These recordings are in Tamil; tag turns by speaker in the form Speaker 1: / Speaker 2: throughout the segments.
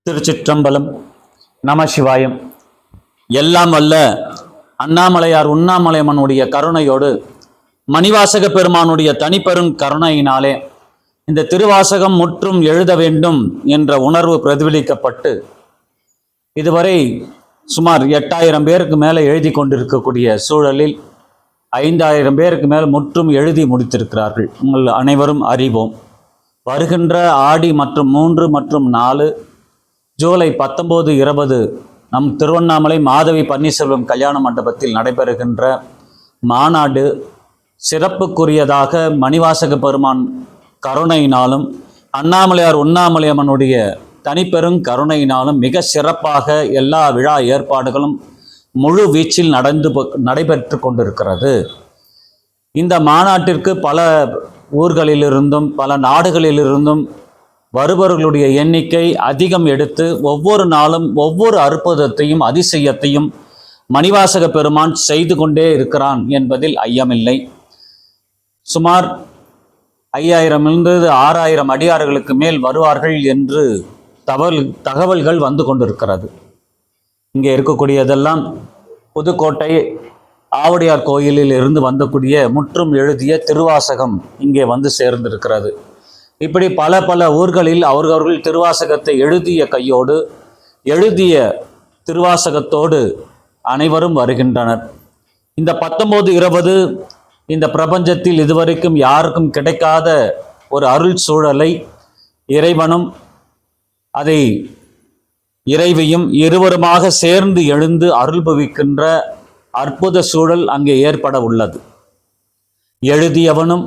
Speaker 1: திருச்சிற்றம்பலம். நமசிவாயம். எல்லாம் வல்ல அண்ணாமலையார் உண்ணாமலையம்மனுடைய கருணையோடு மணிவாசக பெருமானுடைய தனிப்பெரும் கருணையினாலே இந்த திருவாசகம் முற்றும் எழுத வேண்டும் என்ற உணர்வு பிரதிபலிக்கப்பட்டு இதுவரை சுமார் 8000 பேருக்கு மேலே எழுதி கொண்டிருக்கக்கூடிய சூழலில் 5000 பேருக்கு மேல் முற்றும் எழுதி முடித்திருக்கிறார்கள். உங்கள் அனைவரும் அறிவோம். வருகின்ற ஆடி மற்றும் 3 மற்றும் 4 ஜூலை 19, 20 நம் திருவண்ணாமலை மாதவி பன்னீர்செல்வம் கல்யாண மண்டபத்தில் நடைபெறுகின்ற மாநாடு சிறப்புக்குரியதாக மணிவாசக பெருமான் கருணையினாலும் அண்ணாமலையார் உண்ணாமலையம்மனுடைய தனிப்பெரும் கருணையினாலும் மிக சிறப்பாக எல்லா விழா ஏற்பாடுகளும் முழு வீச்சில் நடைபெற்று கொண்டிருக்கிறது. இந்த மாநாட்டிற்கு பல ஊர்களிலிருந்தும் பல நாடுகளிலிருந்தும் வருபவர்களுடைய எண்ணிக்கை அதிகம் எடுத்து ஒவ்வொரு நாளும் ஒவ்வொரு அற்புதத்தையும் அதிசயத்தையும் மணிவாசக பெருமான் செய்து கொண்டே இருக்கிறான் என்பதில் ஐயமில்லை. சுமார் 5000 6000 அடியார்களுக்கு மேல் வருவார்கள் என்று தகவல்கள் வந்து கொண்டிருக்கிறது. இங்கே இருக்கக்கூடியதெல்லாம் புதுக்கோட்டை ஆவுடையார் கோயிலில் இருந்து வந்தக்கூடிய முற்றும் எழுதிய திருவாசகம் இங்கே வந்து சேர்ந்திருக்கிறது. இப்படி பல ஊர்களில் அவர்கள் திருவாசகத்தை எழுதிய கையோடு எழுதிய திருவாசகத்தோடு அனைவரும் வருகின்றனர். இந்த 19, 20 இந்த பிரபஞ்சத்தில் இதுவரைக்கும் யாருக்கும் கிடைக்காத ஒரு அருள் சூழலை இறைவனும் அதை இறைவியும் இருவருமாக சேர்ந்து எழுந்து அருள்பவிக்கின்ற அற்புத சூழல் அங்கே ஏற்பட உள்ளது. எழுதியவனும்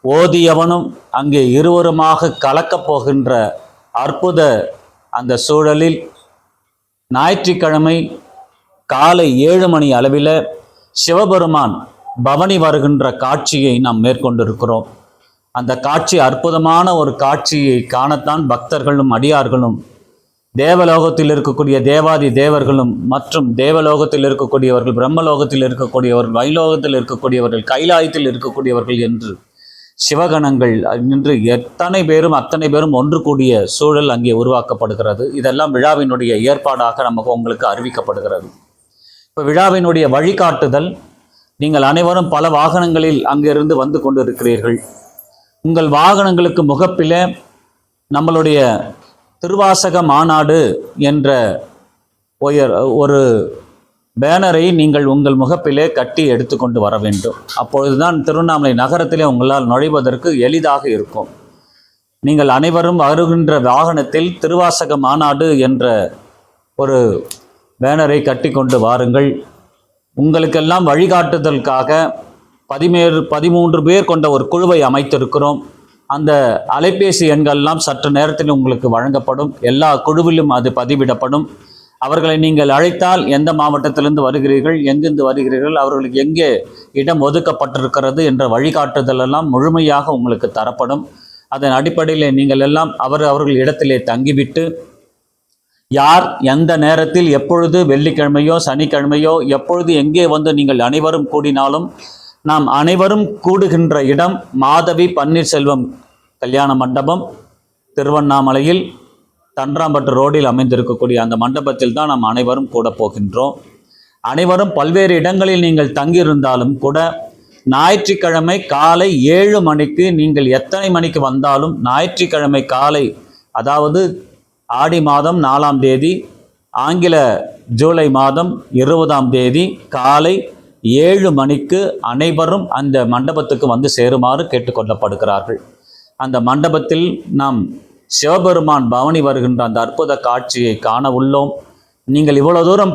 Speaker 1: ஓதியவனும் அங்கே இருவருமாக கலக்கப் போகின்ற அற்புத அந்த சூழலில் ஞாயிற்றுக்கிழமை காலை 7 மணி அளவில் சிவபெருமான் பவனி வருகின்ற காட்சியை நாம் மேற்கொண்டிருக்கிறோம். அந்த காட்சி அற்புதமான ஒரு காட்சியை காணத்தான் பக்தர்களும் அடியார்களும் தேவலோகத்தில் இருக்கக்கூடிய தேவாதி தேவர்களும் மற்றும் தேவலோகத்தில் இருக்கக்கூடியவர்கள், பிரம்மலோகத்தில் இருக்கக்கூடியவர்கள், வைலோகத்தில் இருக்கக்கூடியவர்கள், கைலாயத்தில் இருக்கக்கூடியவர்கள் என்று சிவகணங்கள் நின்று அத்தனை பேரும் ஒன்று கூடிய சூழல் அங்கே உருவாக்கப்படுகிறது. இதெல்லாம் விழாவினுடைய ஏற்பாடாக உங்களுக்கு அறிவிக்கப்படுகிறது. இப்போ விழாவினுடைய வழிகாட்டுதல், நீங்கள் அனைவரும் பல வாகனங்களில் அங்கிருந்து வந்து கொண்டிருக்கிறீர்கள். உங்கள் வாகனங்களுக்கு முகப்பிலே நம்மளுடைய திருவாசக மாநாடு என்ற ஒரு பேனரை நீங்கள் உங்கள் முகப்பிலே கட்டி எடுத்துக்கொண்டு வர வேண்டும். அப்பொழுதுதான் திருவண்ணாமலை நகரத்திலே உங்களால் நுழைவதற்கு எளிதாக இருக்கும். நீங்கள் அனைவரும் வருகின்ற வாகனத்தில் திருவாசக மாநாடு என்ற ஒரு பேனரை கட்டி கொண்டு வாருங்கள். உங்களுக்கெல்லாம் வழிகாட்டுதலுக்காக 13 பேர் கொண்ட ஒரு குழுவை அமைத்திருக்கிறோம். அந்த அலைபேசி எண்கள்லாம் சற்று நேரத்தில் உங்களுக்கு வழங்கப்படும். எல்லா குழுவிலும் அது பதிவிடப்படும். அவர்களை நீங்கள் அழைத்தால் எந்த மாவட்டத்திலிருந்து வருகிறீர்கள், எங்கிருந்து வருகிறீர்கள், அவர்களுக்கு எங்கே இடம் ஒதுக்கப்பட்டிருக்கிறது என்ற வழிகாட்டுதலெல்லாம் முழுமையாக உங்களுக்கு தரப்படும். அதன் அடிப்படையில் நீங்கள் எல்லாம் அவர்கள் இடத்திலே தங்கிவிட்டு யார் எந்த நேரத்தில் எப்பொழுது வெள்ளிக்கிழமையோ சனிக்கிழமையோ எப்பொழுது எங்கே வந்து நீங்கள் அனைவரும் கூடினாலும் நாம் அனைவரும் கூடுகின்ற இடம் மாதவி பன்னீர்செல்வம் கல்யாண மண்டபம், திருவண்ணாமலையில் தன்றாம்பட்டு ரோடில் அமைந்திருக்கக்கூடிய அந்த மண்டபத்தில் தான் நாம் அனைவரும் கூட போகின்றோம். அனைவரும் பல்வேறு இடங்களில் நீங்கள் தங்கியிருந்தாலும் கூட ஞாயிற்றுக்கிழமை காலை 7 மணிக்கு நீங்கள் எத்தனை மணிக்கு வந்தாலும் ஞாயிற்றுக்கிழமை காலை, அதாவது ஆடி மாதம் 4ஆம் தேதி, ஆங்கில ஜூலை மாதம் 20ஆம் தேதி காலை 7 மணிக்கு அனைவரும் அந்த மண்டபத்துக்கு வந்து சேருமாறு கேட்டுக்கொள்ளப்படுகிறார்கள். அந்த மண்டபத்தில் நாம் சிவபெருமான் பவனி வருகின்ற அந்த அற்புத காட்சியை காண உள்ளோம். நீங்கள் இவ்வளவு தூரம்